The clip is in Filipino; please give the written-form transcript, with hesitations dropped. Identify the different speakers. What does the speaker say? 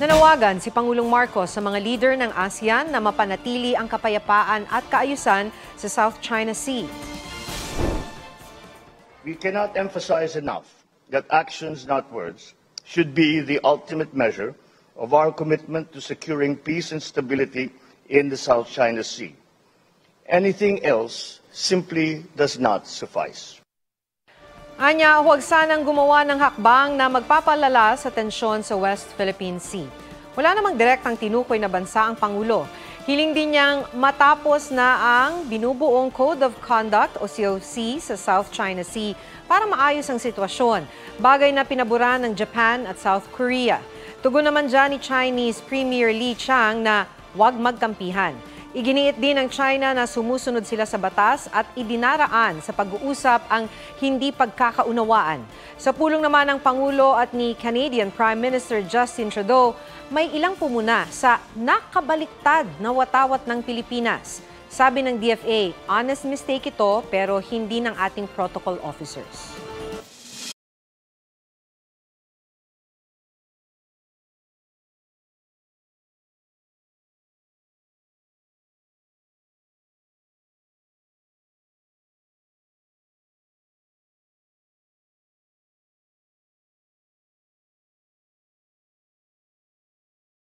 Speaker 1: Nanawagan si Pangulong Marcos sa mga leader ng ASEAN na mapanatili ang kapayapaan at kaayusan sa South China Sea.
Speaker 2: We cannot emphasize enough that actions, not words, should be the ultimate measure of our commitment to securing peace and stability in the South China Sea. Anything else simply does not suffice.
Speaker 1: Anya, huwag sanang gumawa ng hakbang na magpapalala sa tensyon sa West Philippine Sea. Wala namang direktang tinukoy na bansa ang Pangulo. Hiling din niyang matapos na ang binubuong Code of Conduct o COC sa South China Sea para maayos ang sitwasyon. Bagay na pinabura ng Japan at South Korea. Tugon naman dyan ni Chinese Premier Li Qiang na huwag magkampihan. Iginiit din ng China na sumusunod sila sa batas at idinaraan sa pag-uusap ang hindi pagkakaunawaan. Sa pulong naman ng Pangulo at ni Canadian Prime Minister Justin Trudeau, may ilang pumuna sa nakabaliktad na watawat ng Pilipinas. Sabi ng DFA, honest mistake ito pero hindi ng ating protocol officers.